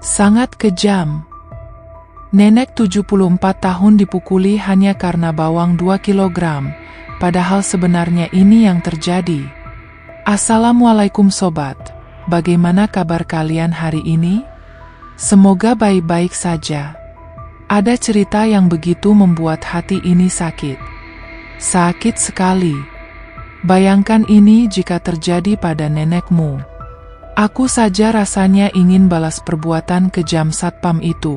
Sangat kejam. Nenek 74 tahun dipukuli hanya karena bawang 2 kilogram, padahal sebenarnya ini yang terjadi. Assalamualaikum sobat, bagaimana kabar kalian hari ini? Semoga baik-baik saja. Ada cerita yang begitu membuat hati ini sakit. Sakit sekali. Bayangkan ini jika terjadi pada nenekmu. Aku saja rasanya ingin balas perbuatan kejam satpam itu.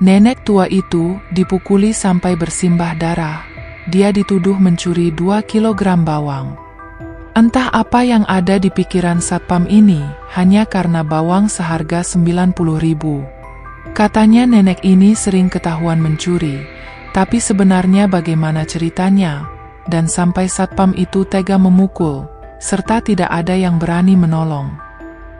Nenek tua itu dipukuli sampai bersimbah darah. Dia dituduh mencuri 2 kilogram bawang. Entah apa yang ada di pikiran satpam ini, hanya karena bawang seharga 90.000. Katanya nenek ini sering ketahuan mencuri, tapi sebenarnya bagaimana ceritanya? Dan sampai satpam itu tega memukul, serta tidak ada yang berani menolong.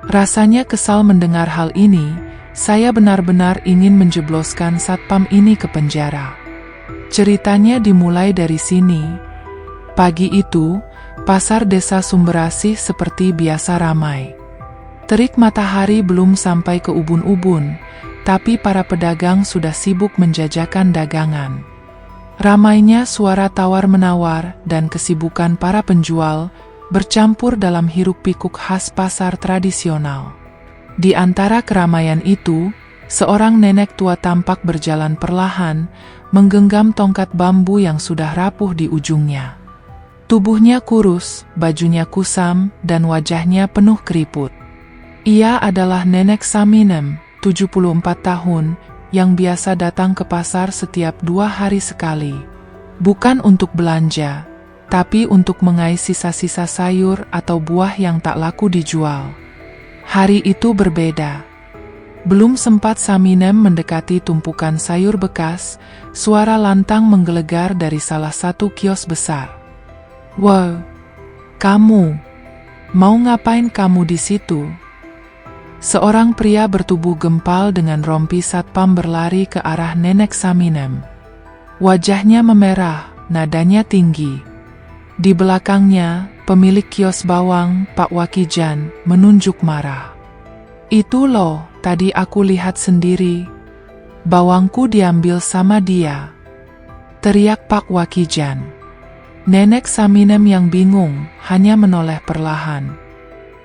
Rasanya kesal mendengar hal ini, saya benar-benar ingin menjebloskan satpam ini ke penjara. Ceritanya dimulai dari sini. Pagi itu, pasar desa Sumberasih seperti biasa ramai. Terik matahari belum sampai ke ubun-ubun, tapi para pedagang sudah sibuk menjajakan dagangan. Ramainya suara tawar-menawar dan kesibukan para penjual bercampur dalam hiruk-pikuk khas pasar tradisional. Di antara keramaian itu, seorang nenek tua tampak berjalan perlahan, menggenggam tongkat bambu yang sudah rapuh di ujungnya. Tubuhnya kurus, bajunya kusam, dan wajahnya penuh keriput. Ia adalah Nenek Saminem, 74 tahun, yang biasa datang ke pasar setiap 2 hari sekali. Bukan untuk belanja, tapi untuk mengais sisa-sisa sayur atau buah yang tak laku dijual. Hari itu berbeda. Belum sempat Saminem mendekati tumpukan sayur bekas, suara lantang menggelegar dari salah satu kios besar. "Wow, kamu, mau ngapain kamu di situ?" Seorang pria bertubuh gempal dengan rompi satpam berlari ke arah Nenek Saminem. Wajahnya memerah, nadanya tinggi. Di belakangnya, pemilik kios bawang, Pak Wakijan, menunjuk marah. "Itu loh, tadi aku lihat sendiri. Bawangku diambil sama dia," teriak Pak Wakijan. Nenek Saminem yang bingung, hanya menoleh perlahan.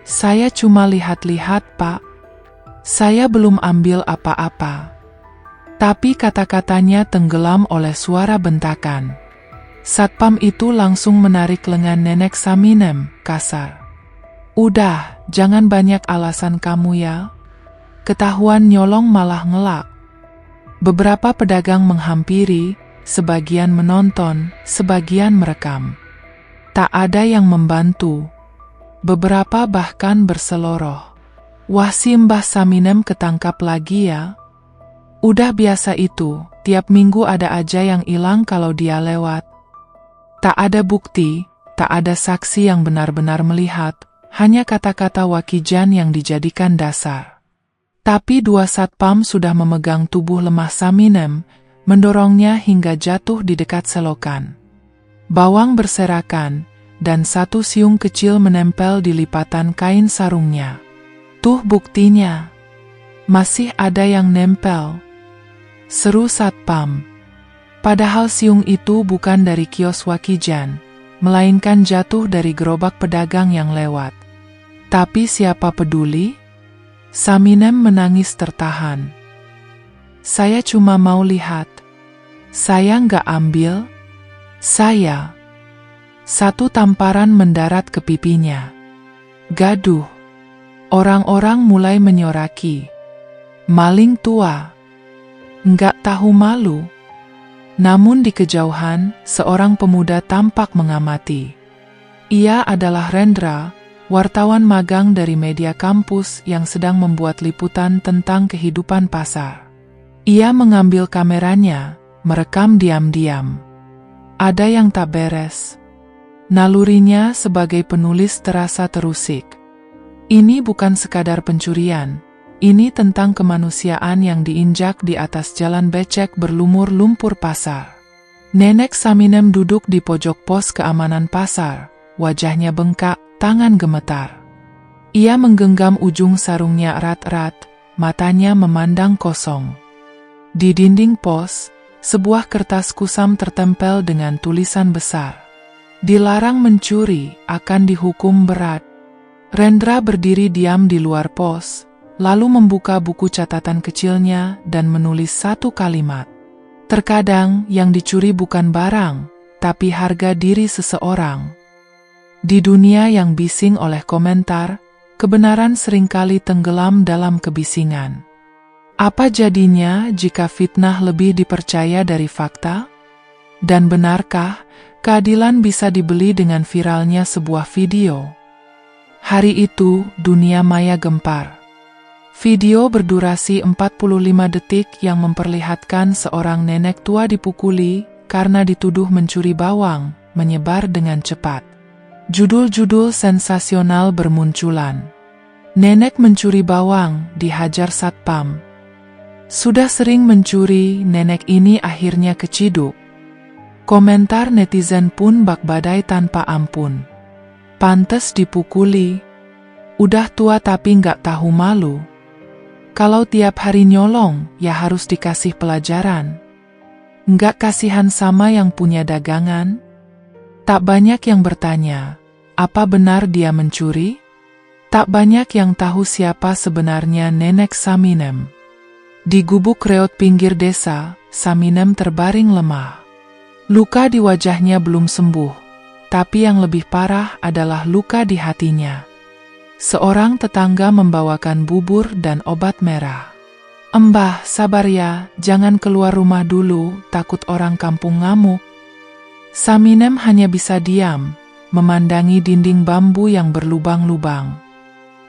"Saya cuma lihat-lihat, Pak. Saya belum ambil apa-apa." Tapi kata-katanya tenggelam oleh suara bentakan. Satpam itu langsung menarik lengan Nenek Saminem, kasar. "Udah, jangan banyak alasan kamu ya." Ketahuan nyolong malah ngelak. Beberapa pedagang menghampiri, sebagian menonton, sebagian merekam. Tak ada yang membantu. Beberapa bahkan berseloroh. "Wah, si Mbah Saminem ketangkap lagi ya. Udah biasa itu, tiap minggu ada aja yang hilang kalau dia lewat." Tak ada bukti, tak ada saksi yang benar-benar melihat, hanya kata-kata Wakijan yang dijadikan dasar. Tapi 2 satpam sudah memegang tubuh lemah Saminem, mendorongnya hingga jatuh di dekat selokan. Bawang berserakan, dan satu siung kecil menempel di lipatan kain sarungnya. "Tuh buktinya. Masih ada yang nempel," seru satpam. Padahal siung itu bukan dari kios Wakijan, melainkan jatuh dari gerobak pedagang yang lewat. Tapi siapa peduli? Saminem menangis tertahan. "Saya cuma mau lihat. Saya nggak ambil. Saya..." Satu tamparan mendarat ke pipinya. Gaduh. Orang-orang mulai menyoraki. "Maling tua. Nggak tahu malu." Namun di kejauhan, seorang pemuda tampak mengamati. Ia adalah Rendra, wartawan magang dari media kampus yang sedang membuat liputan tentang kehidupan pasar. Ia mengambil kameranya, merekam diam-diam. Ada yang tak beres. Nalurinya sebagai penulis terasa terusik. Ini bukan sekadar pencurian. Ini tentang kemanusiaan yang diinjak di atas jalan becek berlumur lumpur pasar. Nenek Saminem duduk di pojok pos keamanan pasar, wajahnya bengkak, tangan gemetar. Ia menggenggam ujung sarungnya erat-erat, matanya memandang kosong. Di dinding pos, sebuah kertas kusam tertempel dengan tulisan besar. Dilarang mencuri, akan dihukum berat. Rendra berdiri diam di luar pos, lalu membuka buku catatan kecilnya dan menulis satu kalimat. Terkadang yang dicuri bukan barang, tapi harga diri seseorang. Di dunia yang bising oleh komentar, kebenaran seringkali tenggelam dalam kebisingan. Apa jadinya jika fitnah lebih dipercaya dari fakta? Dan benarkah keadilan bisa dibeli dengan viralnya sebuah video? Hari itu, dunia maya gempar. Video berdurasi 45 detik yang memperlihatkan seorang nenek tua dipukuli karena dituduh mencuri bawang, menyebar dengan cepat. Judul-judul sensasional bermunculan. Nenek mencuri bawang, dihajar satpam. Sudah sering mencuri, nenek ini akhirnya keciduk. Komentar netizen pun bak badai tanpa ampun. Pantes dipukuli. Udah tua tapi nggak tahu malu. Kalau tiap hari nyolong, ya harus dikasih pelajaran. Nggak kasihan sama yang punya dagangan? Tak banyak yang bertanya, apa benar dia mencuri? Tak banyak yang tahu siapa sebenarnya Nenek Saminem. Di gubuk reot pinggir desa, Saminem terbaring lemah. Luka di wajahnya belum sembuh, tapi yang lebih parah adalah luka di hatinya. Seorang tetangga membawakan bubur dan obat merah. "Mbah, sabar ya, jangan keluar rumah dulu, takut orang kampung ngamuk." Saminem hanya bisa diam, memandangi dinding bambu yang berlubang-lubang.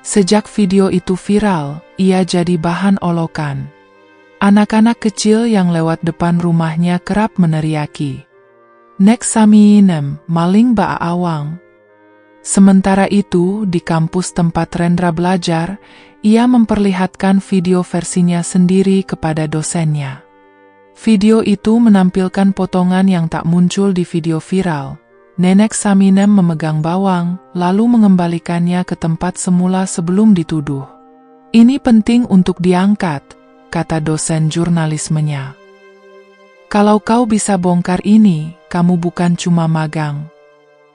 Sejak video itu viral, ia jadi bahan olokan. Anak-anak kecil yang lewat depan rumahnya kerap meneriaki, "Nek Saminem, maling Ba Awang." Sementara itu, di kampus tempat Rendra belajar, ia memperlihatkan video versinya sendiri kepada dosennya. Video itu menampilkan potongan yang tak muncul di video viral. Nenek Saminem memegang bawang, lalu mengembalikannya ke tempat semula sebelum dituduh. "Ini penting untuk diangkat," kata dosen jurnalismenya. "Kalau kau bisa bongkar ini, kamu bukan cuma magang.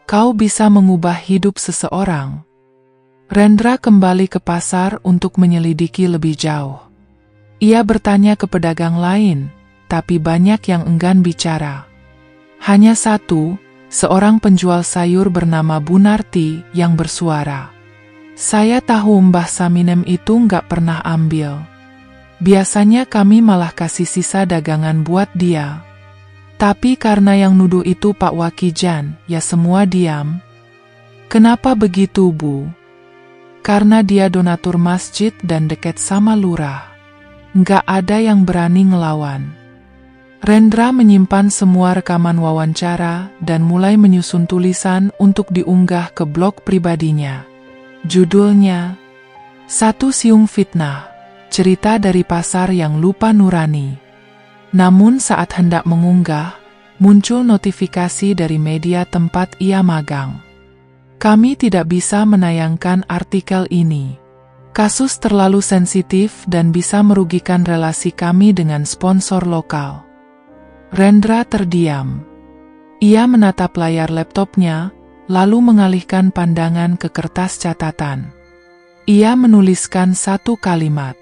Kau bisa mengubah hidup seseorang." Rendra kembali ke pasar untuk menyelidiki lebih jauh. Ia bertanya ke pedagang lain, tapi banyak yang enggan bicara. Hanya satu, seorang penjual sayur bernama Bunarti yang bersuara. "Saya tahu Mbah Saminem itu nggak pernah ambil. Biasanya kami malah kasih sisa dagangan buat dia. Tapi karena yang nuduh itu Pak Wakijan, ya semua diam." "Kenapa begitu, Bu?" "Karena dia donatur masjid dan dekat sama lurah. Nggak ada yang berani ngelawan." Rendra menyimpan semua rekaman wawancara dan mulai menyusun tulisan untuk diunggah ke blog pribadinya. Judulnya, "Satu Siung Fitnah, Cerita dari Pasar yang Lupa Nurani." Namun saat hendak mengunggah, muncul notifikasi dari media tempat ia magang. "Kami tidak bisa menayangkan artikel ini. Kasus terlalu sensitif dan bisa merugikan relasi kami dengan sponsor lokal." Rendra terdiam. Ia menatap layar laptopnya, lalu mengalihkan pandangan ke kertas catatan. Ia menuliskan satu kalimat.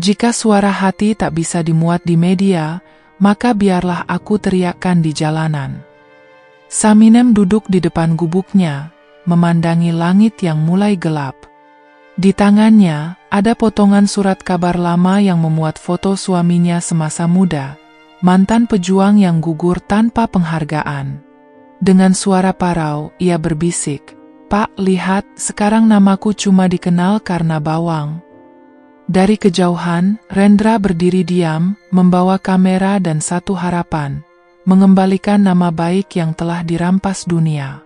"Jika suara hati tak bisa dimuat di media, maka biarlah aku teriakkan di jalanan." Saminem duduk di depan gubuknya, memandangi langit yang mulai gelap. Di tangannya, ada potongan surat kabar lama yang memuat foto suaminya semasa muda, mantan pejuang yang gugur tanpa penghargaan. Dengan suara parau, ia berbisik, "Pak, lihat, sekarang namaku cuma dikenal karena bawang." Dari kejauhan, Rendra berdiri diam, membawa kamera dan satu harapan, mengembalikan nama baik yang telah dirampas dunia.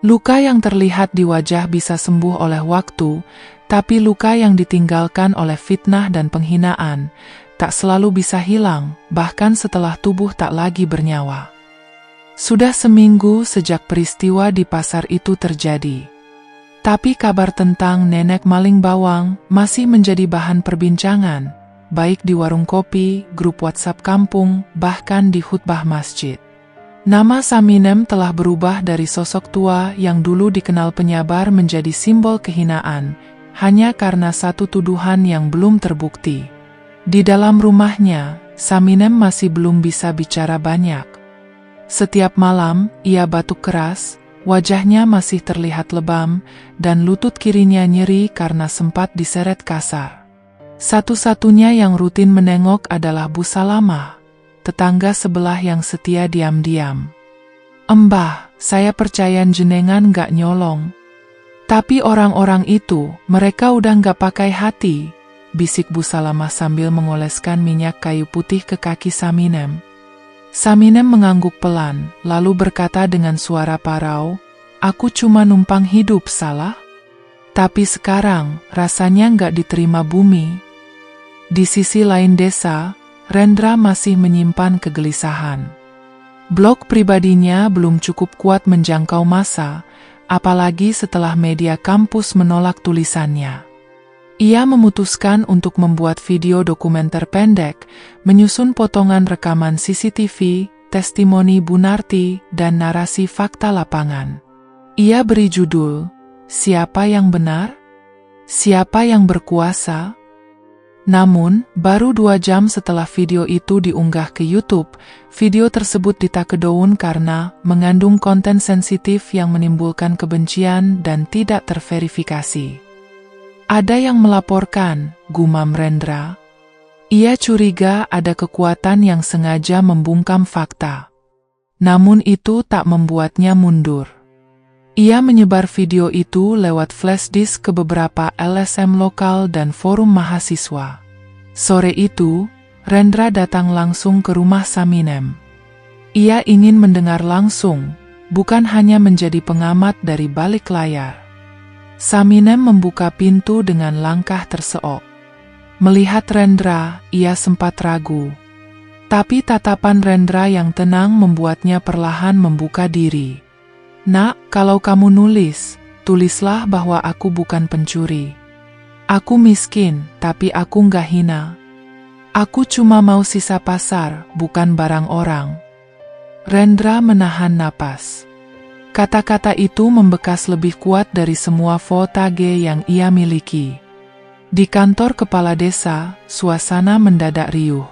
Luka yang terlihat di wajah bisa sembuh oleh waktu, tapi luka yang ditinggalkan oleh fitnah dan penghinaan tak selalu bisa hilang, bahkan setelah tubuh tak lagi bernyawa. Sudah seminggu sejak peristiwa di pasar itu terjadi. Tapi kabar tentang nenek maling bawang masih menjadi bahan perbincangan, baik di warung kopi, grup WhatsApp kampung, bahkan di khutbah masjid. Nama Saminem telah berubah dari sosok tua yang dulu dikenal penyabar menjadi simbol kehinaan, hanya karena satu tuduhan yang belum terbukti. Di dalam rumahnya, Saminem masih belum bisa bicara banyak. Setiap malam, ia batuk keras, wajahnya masih terlihat lebam, dan lutut kirinya nyeri karena sempat diseret kasar. Satu-satunya yang rutin menengok adalah Bu Salamah, tetangga sebelah yang setia diam-diam. "Mbah, saya percaya jenengan gak nyolong. Tapi orang-orang itu, mereka udah gak pakai hati," bisik Bu Salamah sambil mengoleskan minyak kayu putih ke kaki Saminem. Saminem mengangguk pelan, lalu berkata dengan suara parau, "Aku cuma numpang hidup, salah? Tapi sekarang, rasanya nggak diterima bumi." Di sisi lain desa, Rendra masih menyimpan kegelisahan. Blog pribadinya belum cukup kuat menjangkau massa, apalagi setelah media kampus menolak tulisannya. Ia memutuskan untuk membuat video dokumenter pendek, menyusun potongan rekaman CCTV, testimoni Bunarti, dan narasi fakta lapangan. Ia beri judul, "Siapa yang benar? Siapa yang berkuasa?" Namun, baru 2 jam setelah video itu diunggah ke YouTube, video tersebut ditakedown karena mengandung konten sensitif yang menimbulkan kebencian dan tidak terverifikasi. "Ada yang melaporkan," gumam Rendra. Ia curiga ada kekuatan yang sengaja membungkam fakta. Namun itu tak membuatnya mundur. Ia menyebar video itu lewat flash disk ke beberapa LSM lokal dan forum mahasiswa. Sore itu, Rendra datang langsung ke rumah Saminem. Ia ingin mendengar langsung, bukan hanya menjadi pengamat dari balik layar. Saminem membuka pintu dengan langkah terseok. Melihat Rendra, ia sempat ragu. Tapi tatapan Rendra yang tenang membuatnya perlahan membuka diri. "Nak, kalau kamu nulis, tulislah bahwa aku bukan pencuri. Aku miskin, tapi aku nggak hina. Aku cuma mau sisa pasar, bukan barang orang." Rendra menahan napas. Kata-kata itu membekas lebih kuat dari semua voltage yang ia miliki. Di kantor kepala desa, suasana mendadak riuh.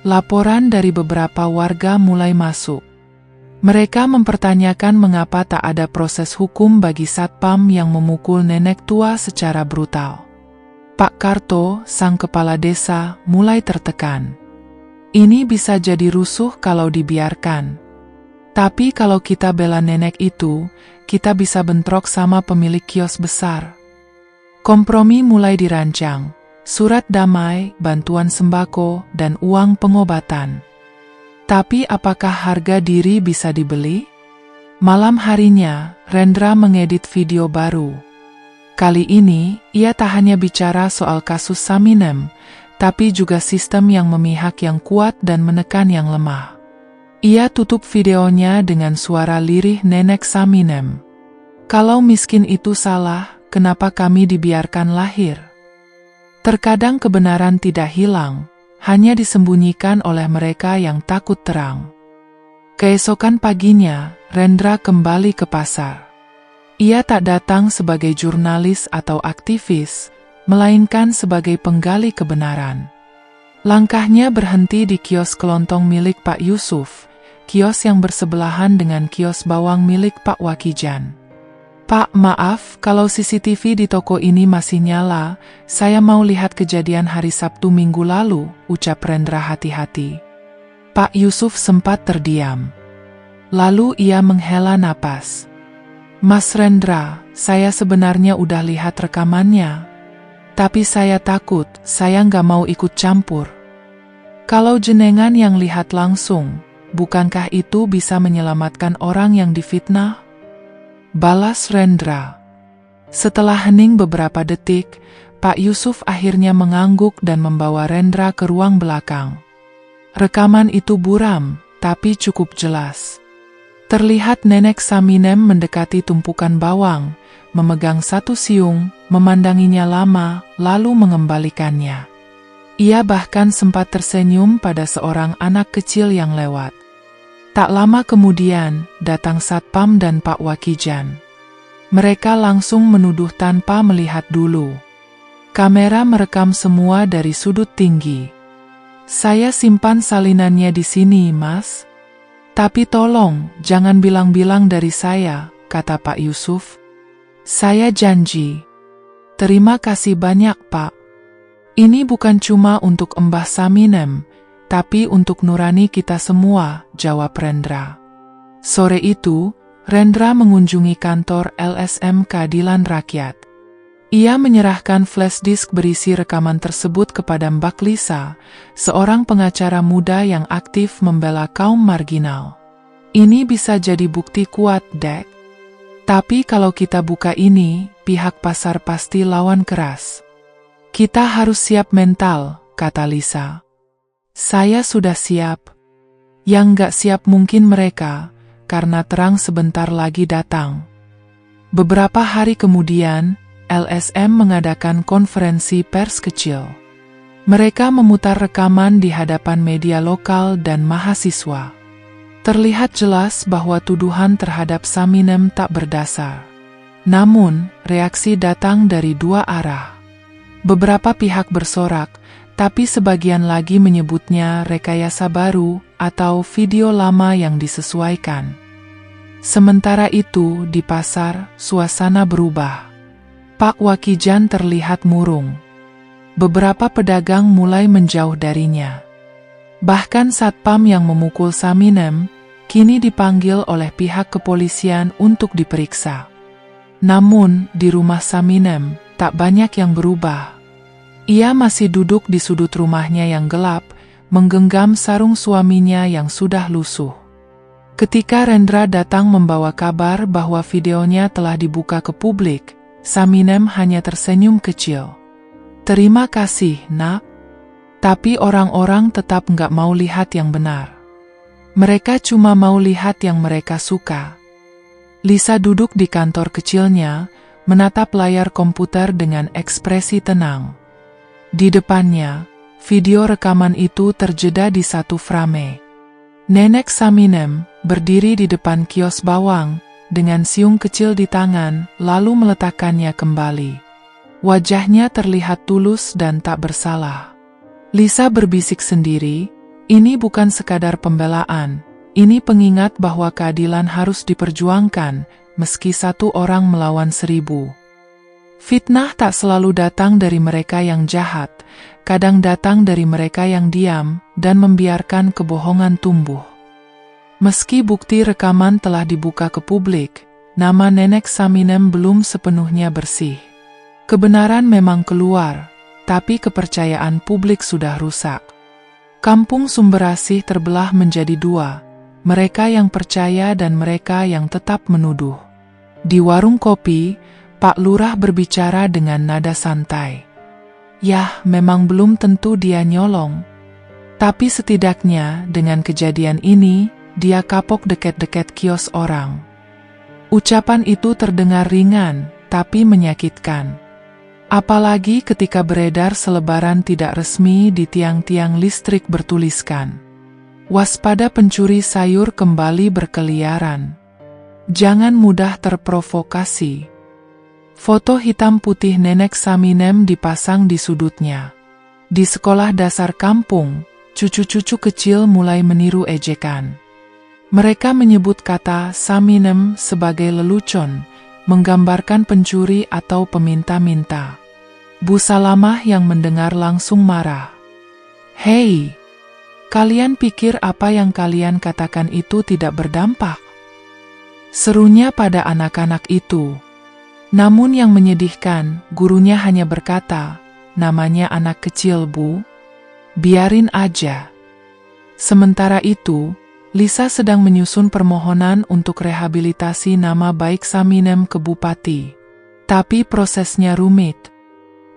Laporan dari beberapa warga mulai masuk. Mereka mempertanyakan mengapa tak ada proses hukum bagi satpam yang memukul nenek tua secara brutal. Pak Karto, sang kepala desa, mulai tertekan. Ini bisa jadi rusuh kalau dibiarkan. Tapi kalau kita bela nenek itu, kita bisa bentrok sama pemilik kios besar. Kompromi mulai dirancang. Surat damai, bantuan sembako, dan uang pengobatan. Tapi apakah harga diri bisa dibeli? Malam harinya, Rendra mengedit video baru. Kali ini, ia tak hanya bicara soal kasus Saminem, tapi juga sistem yang memihak yang kuat dan menekan yang lemah. Ia tutup videonya dengan suara lirih nenek Saminem. "Kalau miskin itu salah, kenapa kami dibiarkan lahir?" Terkadang kebenaran tidak hilang, hanya disembunyikan oleh mereka yang takut terang. Keesokan paginya, Rendra kembali ke pasar. Ia tak datang sebagai jurnalis atau aktivis, melainkan sebagai penggali kebenaran. Langkahnya berhenti di kios kelontong milik Pak Yusuf, kios yang bersebelahan dengan kios bawang milik Pak Wakijan. "Pak, maaf, kalau CCTV di toko ini masih nyala, saya mau lihat kejadian hari Sabtu minggu lalu," ucap Rendra hati-hati. Pak Yusuf sempat terdiam. Lalu ia menghela napas. "Mas Rendra, saya sebenarnya udah lihat rekamannya. Tapi saya takut, saya nggak mau ikut campur. Kalau jenengan yang lihat langsung, bukankah itu bisa menyelamatkan orang yang difitnah?" balas Rendra. Setelah hening beberapa detik, Pak Yusuf akhirnya mengangguk dan membawa Rendra ke ruang belakang. Rekaman itu buram, tapi cukup jelas. Terlihat Nenek Saminem mendekati tumpukan bawang, memegang satu siung, memandanginya lama, lalu mengembalikannya. Ia bahkan sempat tersenyum pada seorang anak kecil yang lewat. Tak lama kemudian, datang Satpam dan Pak Wakijan. Mereka langsung menuduh tanpa melihat dulu. Kamera merekam semua dari sudut tinggi. "Saya simpan salinannya di sini, Mas. Tapi tolong, jangan bilang-bilang dari saya," kata Pak Yusuf. "Saya janji." "Terima kasih banyak, Pak. Ini bukan cuma untuk Mbah Saminem, tapi untuk nurani kita semua," jawab Rendra. Sore itu, Rendra mengunjungi kantor LSM Keadilan Rakyat. Ia menyerahkan flash disk berisi rekaman tersebut kepada Mbak Lisa, seorang pengacara muda yang aktif membela kaum marginal. "Ini bisa jadi bukti kuat, Dek. Tapi kalau kita buka ini, pihak pasar pasti lawan keras. Kita harus siap mental," kata Lisa. "Saya sudah siap. Yang nggak siap mungkin mereka, karena terang sebentar lagi datang." Beberapa hari kemudian, LSM mengadakan konferensi pers kecil. Mereka memutar rekaman di hadapan media lokal dan mahasiswa. Terlihat jelas bahwa tuduhan terhadap Saminem tak berdasar. Namun, reaksi datang dari dua arah. Beberapa pihak bersorak, tapi sebagian lagi menyebutnya rekayasa baru atau video lama yang disesuaikan. Sementara itu, di pasar, suasana berubah. Pak Wakijan terlihat murung. Beberapa pedagang mulai menjauh darinya. Bahkan Satpam yang memukul Saminem, kini dipanggil oleh pihak kepolisian untuk diperiksa. Namun, di rumah Saminem, tak banyak yang berubah. Ia masih duduk di sudut rumahnya yang gelap, menggenggam sarung suaminya yang sudah lusuh. Ketika Rendra datang membawa kabar bahwa videonya telah dibuka ke publik, Saminem hanya tersenyum kecil. "Terima kasih, Nak. Tapi orang-orang tetap nggak mau lihat yang benar. Mereka cuma mau lihat yang mereka suka." Lisa duduk di kantor kecilnya, menatap layar komputer dengan ekspresi tenang. Di depannya, video rekaman itu terjeda di satu frame. Nenek Saminem berdiri di depan kios bawang, dengan siung kecil di tangan, lalu meletakkannya kembali. Wajahnya terlihat tulus dan tak bersalah. Lisa berbisik sendiri, "Ini bukan sekadar pembelaan, ini pengingat bahwa keadilan harus diperjuangkan, meski satu orang melawan 1000. Fitnah tak selalu datang dari mereka yang jahat, kadang datang dari mereka yang diam dan membiarkan kebohongan tumbuh." Meski bukti rekaman telah dibuka ke publik, nama Nenek Saminem belum sepenuhnya bersih. Kebenaran memang keluar, tapi kepercayaan publik sudah rusak. Kampung Sumberasih terbelah menjadi dua, mereka yang percaya dan mereka yang tetap menuduh. Di warung kopi, Pak Lurah berbicara dengan nada santai. "Yah, memang belum tentu dia nyolong. Tapi setidaknya dengan kejadian ini, dia kapok deket-deket kios orang." Ucapan itu terdengar ringan, tapi menyakitkan. Apalagi ketika beredar selebaran tidak resmi di tiang-tiang listrik bertuliskan, "Waspada pencuri sayur kembali berkeliaran. Jangan mudah terprovokasi." Foto hitam putih Nenek Saminem dipasang di sudutnya. Di sekolah dasar kampung, cucu-cucu kecil mulai meniru ejekan. Mereka menyebut kata Saminem sebagai lelucon, menggambarkan pencuri atau peminta-minta. Bu Salamah yang mendengar langsung marah. "Hei, kalian pikir apa yang kalian katakan itu tidak berdampak?" serunya pada anak-anak itu. Namun yang menyedihkan, gurunya hanya berkata, "Namanya anak kecil, Bu. Biarin aja." Sementara itu, Lisa sedang menyusun permohonan untuk rehabilitasi nama baik Saminem ke Bupati. Tapi prosesnya rumit.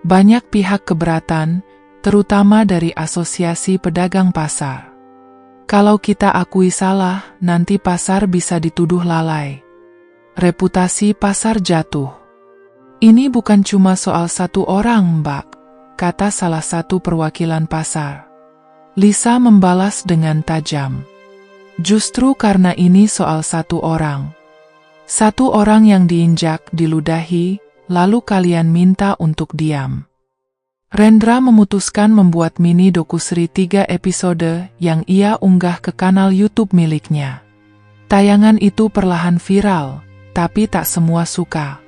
Banyak pihak keberatan, terutama dari Asosiasi Pedagang Pasar. Kalau kita akui salah, nanti pasar bisa dituduh lalai. Reputasi pasar jatuh. Ini bukan cuma soal satu orang, Mbak, kata salah satu perwakilan pasar. Lisa membalas dengan tajam. Justru karena ini soal satu orang. Satu orang yang diinjak, diludahi, lalu kalian minta untuk diam. Rendra memutuskan membuat mini dokuseri 3 episode yang ia unggah ke kanal YouTube miliknya. Tayangan itu perlahan viral, tapi tak semua suka.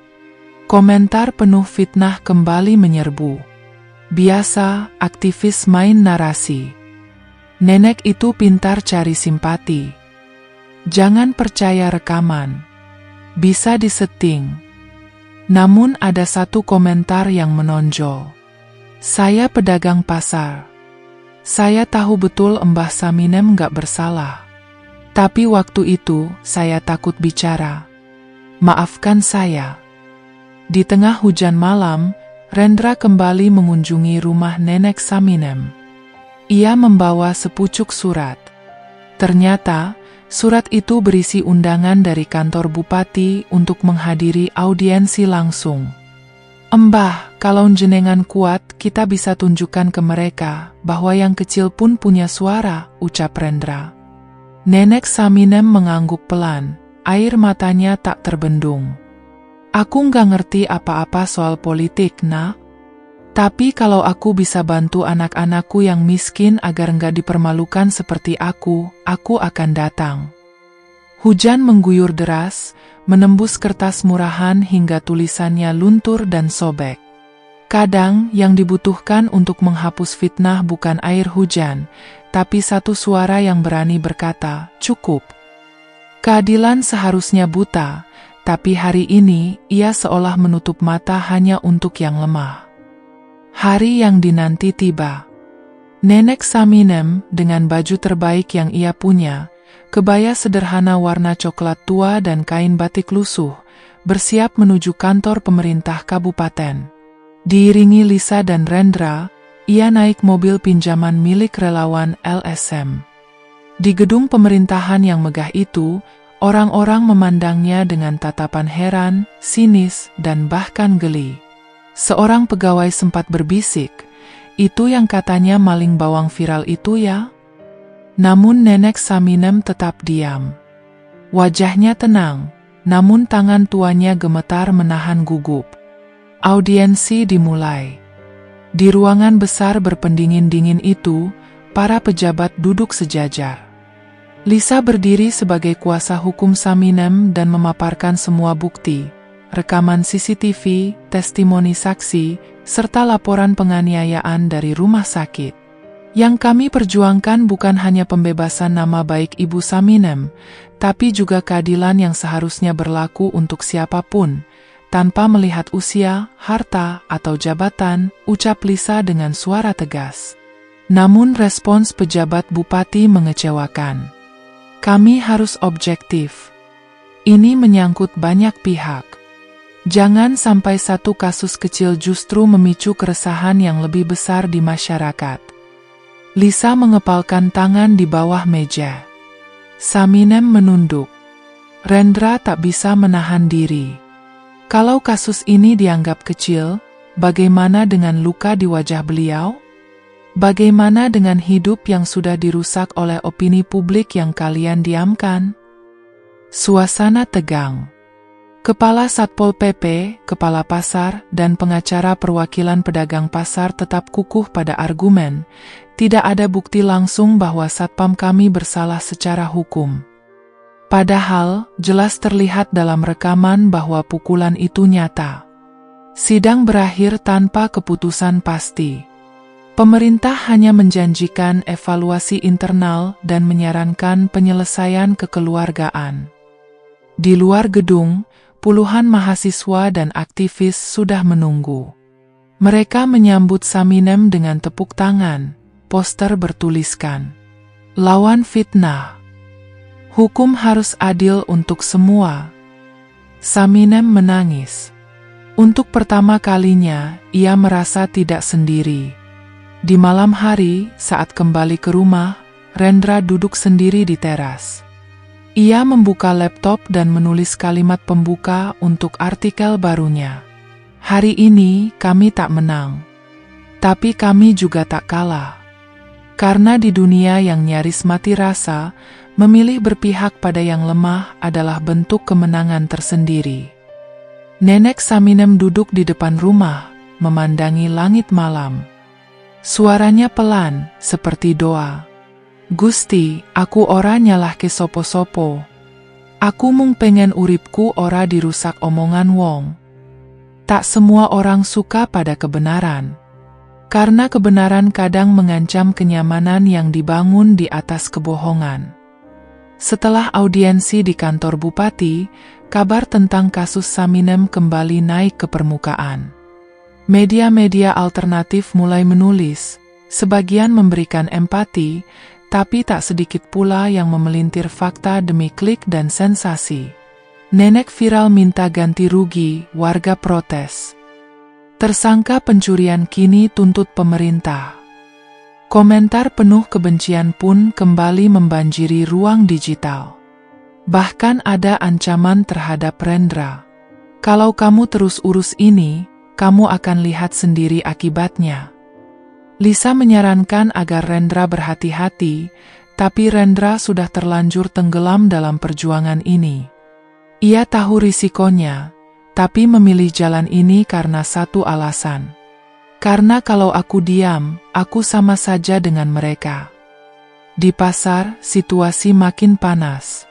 Komentar penuh fitnah kembali menyerbu. Biasa, aktivis main narasi. Nenek itu pintar cari simpati. Jangan percaya rekaman. Bisa disetting. Namun ada satu komentar yang menonjol. Saya pedagang pasar. Saya tahu betul Mbah Saminem gak bersalah. Tapi waktu itu, saya takut bicara. Maafkan saya. Di tengah hujan malam, Rendra kembali mengunjungi rumah Nenek Saminem. Ia membawa sepucuk surat. Ternyata, surat itu berisi undangan dari kantor bupati untuk menghadiri audiensi langsung. Mbah, kalau jenengan kuat, kita bisa tunjukkan ke mereka bahwa yang kecil pun punya suara, ucap Rendra. Nenek Saminem mengangguk pelan, air matanya tak terbendung. Aku nggak ngerti apa-apa soal politik, Nak. Tapi kalau aku bisa bantu anak-anakku yang miskin agar nggak dipermalukan seperti aku akan datang. Hujan mengguyur deras, menembus kertas murahan hingga tulisannya luntur dan sobek. Kadang yang dibutuhkan untuk menghapus fitnah bukan air hujan, tapi satu suara yang berani berkata, cukup. Keadilan seharusnya buta, tapi hari ini ia seolah menutup mata hanya untuk yang lemah. Hari yang dinanti tiba. Nenek Saminem dengan baju terbaik yang ia punya, kebaya sederhana warna coklat tua dan kain batik lusuh, bersiap menuju kantor pemerintah kabupaten. Diiringi Lisa dan Rendra, ia naik mobil pinjaman milik relawan LSM. Di gedung pemerintahan yang megah itu, orang-orang memandangnya dengan tatapan heran, sinis, dan bahkan geli. Seorang pegawai sempat berbisik, "Itu yang katanya maling bawang viral itu ya?" Namun Nenek Saminem tetap diam. Wajahnya tenang, namun tangan tuanya gemetar menahan gugup. Audiensi dimulai. Di ruangan besar berpendingin-dingin itu, para pejabat duduk sejajar. Lisa berdiri sebagai kuasa hukum Saminem dan memaparkan semua bukti, rekaman CCTV, testimoni saksi, serta laporan penganiayaan dari rumah sakit. Yang kami perjuangkan bukan hanya pembebasan nama baik Ibu Saminem, tapi juga keadilan yang seharusnya berlaku untuk siapapun, tanpa melihat usia, harta, atau jabatan, ucap Lisa dengan suara tegas. Namun respons pejabat bupati mengecewakan. Kami harus objektif. Ini menyangkut banyak pihak. Jangan sampai satu kasus kecil justru memicu keresahan yang lebih besar di masyarakat. Lisa mengepalkan tangan di bawah meja. Saminem menunduk. Rendra tak bisa menahan diri. Kalau kasus ini dianggap kecil, bagaimana dengan luka di wajah beliau? Bagaimana dengan hidup yang sudah dirusak oleh opini publik yang kalian diamkan? Suasana tegang. Kepala Satpol PP, kepala pasar, dan pengacara perwakilan pedagang pasar tetap kukuh pada argumen, tidak ada bukti langsung bahwa satpam kami bersalah secara hukum. Padahal, jelas terlihat dalam rekaman bahwa pukulan itu nyata. Sidang berakhir tanpa keputusan pasti. Pemerintah hanya menjanjikan evaluasi internal dan menyarankan penyelesaian kekeluargaan. Di luar gedung, puluhan mahasiswa dan aktivis sudah menunggu. Mereka menyambut Saminem dengan tepuk tangan, poster bertuliskan, "Lawan fitnah. Hukum harus adil untuk semua." Saminem menangis. Untuk pertama kalinya, ia merasa tidak sendiri. Di malam hari, saat kembali ke rumah, Rendra duduk sendiri di teras. Ia membuka laptop dan menulis kalimat pembuka untuk artikel barunya. Hari ini kami tak menang. Tapi kami juga tak kalah. Karena di dunia yang nyaris mati rasa, memilih berpihak pada yang lemah adalah bentuk kemenangan tersendiri. Nenek Saminem duduk di depan rumah, memandangi langit malam. Suaranya pelan, seperti doa. Gusti, aku ora nyalahke sopo-sopo. Aku mung pengen uripku ora dirusak omongan wong. Tak semua orang suka pada kebenaran. Karena kebenaran kadang mengancam kenyamanan yang dibangun di atas kebohongan. Setelah audiensi di kantor bupati, kabar tentang kasus Saminem kembali naik ke permukaan. Media-media alternatif mulai menulis, sebagian memberikan empati, tapi tak sedikit pula yang memelintir fakta demi klik dan sensasi. Nenek viral minta ganti rugi, warga protes. Tersangka pencurian kini tuntut pemerintah. Komentar penuh kebencian pun kembali membanjiri ruang digital. Bahkan ada ancaman terhadap Rendra. Kalau kamu terus urus ini, kamu akan lihat sendiri akibatnya. Lisa menyarankan agar Rendra berhati-hati, tapi Rendra sudah terlanjur tenggelam dalam perjuangan ini. Ia tahu risikonya, tapi memilih jalan ini karena satu alasan. Karena kalau aku diam, aku sama saja dengan mereka. Di pasar, situasi makin panas.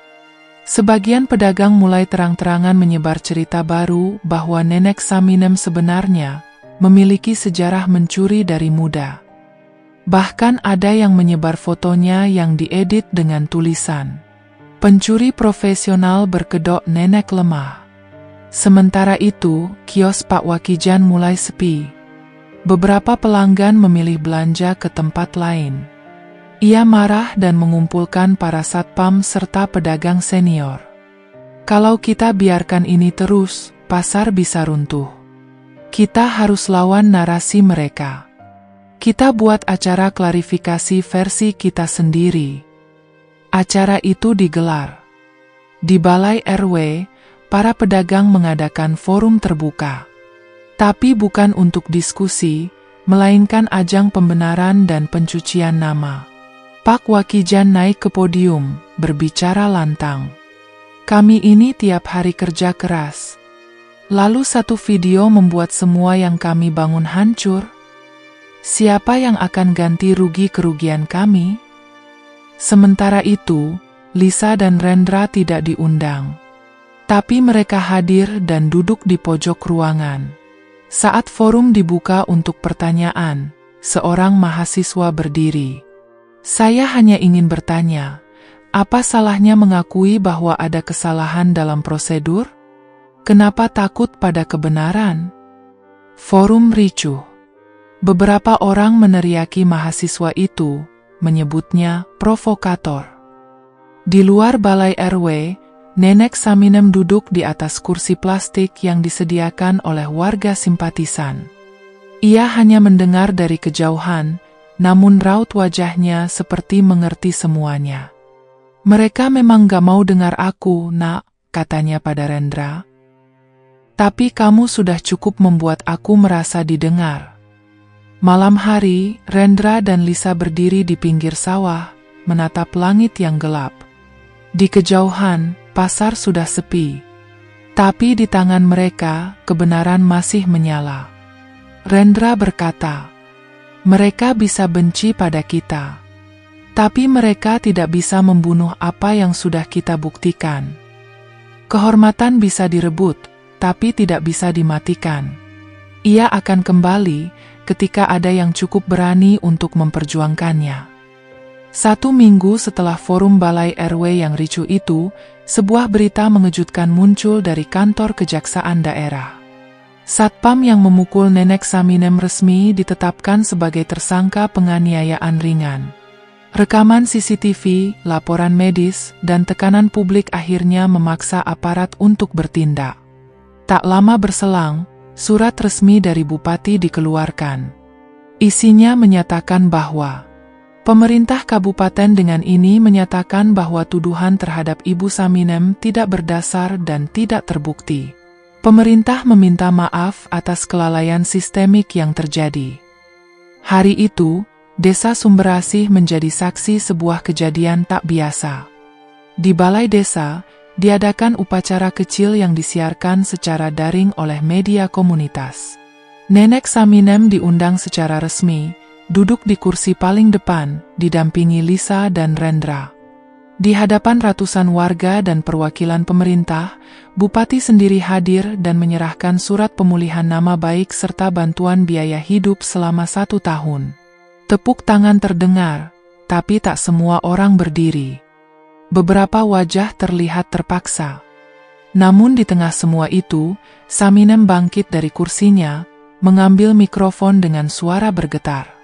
Sebagian pedagang mulai terang-terangan menyebar cerita baru bahwa Nenek Saminem sebenarnya memiliki sejarah mencuri dari muda. Bahkan ada yang menyebar fotonya yang diedit dengan tulisan, "Pencuri profesional berkedok nenek lemah." Sementara itu, kios Pak Wakijan mulai sepi. Beberapa pelanggan memilih belanja ke tempat lain. Ia marah dan mengumpulkan para satpam serta pedagang senior. Kalau kita biarkan ini terus, pasar bisa runtuh. Kita harus lawan narasi mereka. Kita buat acara klarifikasi versi kita sendiri. Acara itu digelar di Balai RW. Para pedagang mengadakan forum terbuka. Tapi bukan untuk diskusi, melainkan ajang pembenaran dan pencucian nama. Pak Wakijan naik ke podium, berbicara lantang. Kami ini tiap hari kerja keras. Lalu satu video membuat semua yang kami bangun hancur. Siapa yang akan ganti rugi kerugian kami? Sementara itu, Lisa dan Rendra tidak diundang. Tapi mereka hadir dan duduk di pojok ruangan. Saat forum dibuka untuk pertanyaan, seorang mahasiswa berdiri. Saya hanya ingin bertanya, apa salahnya mengakui bahwa ada kesalahan dalam prosedur? Kenapa takut pada kebenaran? Forum ricuh. Beberapa orang meneriaki mahasiswa itu, menyebutnya provokator. Di luar Balai RW, Nenek Saminem duduk di atas kursi plastik yang disediakan oleh warga simpatisan. Ia hanya mendengar dari kejauhan, namun raut wajahnya seperti mengerti semuanya. Mereka memang gak mau dengar aku, nak, katanya pada Rendra. Tapi kamu sudah cukup membuat aku merasa didengar. Malam hari, Rendra dan Lisa berdiri di pinggir sawah, menatap langit yang gelap. Di kejauhan, pasar sudah sepi. Tapi di tangan mereka, kebenaran masih menyala. Rendra berkata, mereka bisa benci pada kita. Tapi mereka tidak bisa membunuh apa yang sudah kita buktikan. Kehormatan bisa direbut, tapi tidak bisa dimatikan. Ia akan kembali ketika ada yang cukup berani untuk memperjuangkannya. 1 minggu setelah forum Balai RW yang ricuh itu, sebuah berita mengejutkan muncul dari kantor kejaksaan daerah. Satpam yang memukul Nenek Saminem resmi ditetapkan sebagai tersangka penganiayaan ringan. Rekaman CCTV, laporan medis, dan tekanan publik akhirnya memaksa aparat untuk bertindak. Tak lama berselang, surat resmi dari bupati dikeluarkan. Isinya menyatakan bahwa Pemerintah kabupaten dengan ini menyatakan bahwa tuduhan terhadap Ibu Saminem tidak berdasar dan tidak terbukti. Pemerintah meminta maaf atas kelalaian sistemik yang terjadi. Hari itu, Desa Sumberasih menjadi saksi sebuah kejadian tak biasa. Di balai desa, diadakan upacara kecil yang disiarkan secara daring oleh media komunitas. Nenek Saminem diundang secara resmi, duduk di kursi paling depan, didampingi Lisa dan Rendra. Di hadapan ratusan warga dan perwakilan pemerintah, Bupati sendiri hadir dan menyerahkan surat pemulihan nama baik serta bantuan biaya hidup selama 1 tahun. Tepuk tangan terdengar, tapi tak semua orang berdiri. Beberapa wajah terlihat terpaksa. Namun di tengah semua itu, Saminem bangkit dari kursinya, mengambil mikrofon dengan suara bergetar.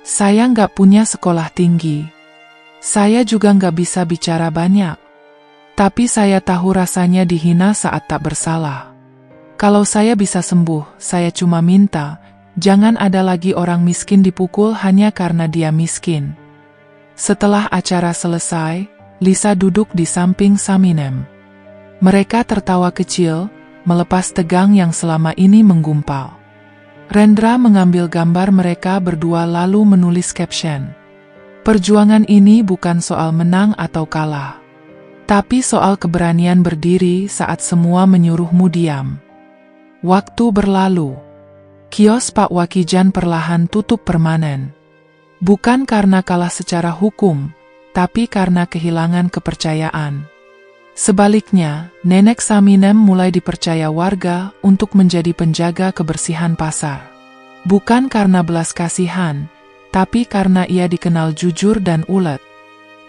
Saya nggak punya sekolah tinggi. Saya juga nggak bisa bicara banyak. Tapi saya tahu rasanya dihina saat tak bersalah. Kalau saya bisa sembuh, saya cuma minta, jangan ada lagi orang miskin dipukul hanya karena dia miskin. Setelah acara selesai, Lisa duduk di samping Saminem. Mereka tertawa kecil, melepas tegang yang selama ini menggumpal. Rendra mengambil gambar mereka berdua lalu menulis caption. Perjuangan ini bukan soal menang atau kalah, tapi soal keberanian berdiri saat semua menyuruhmu diam. Waktu berlalu. Kios Pak Wakijan perlahan tutup permanen. Bukan karena kalah secara hukum, tapi karena kehilangan kepercayaan. Sebaliknya, Nenek Saminem mulai dipercaya warga untuk menjadi penjaga kebersihan pasar. Bukan karena belas kasihan, tapi karena ia dikenal jujur dan ulet.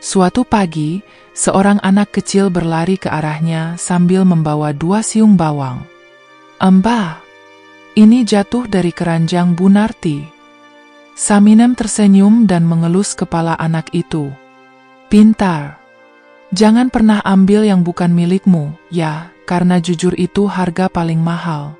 Suatu pagi, seorang anak kecil berlari ke arahnya sambil membawa 2 siung bawang. "Mbah, ini jatuh dari keranjang Bu Narti." Saminem tersenyum dan mengelus kepala anak itu. "Pintar. Jangan pernah ambil yang bukan milikmu, ya, karena jujur itu harga paling mahal."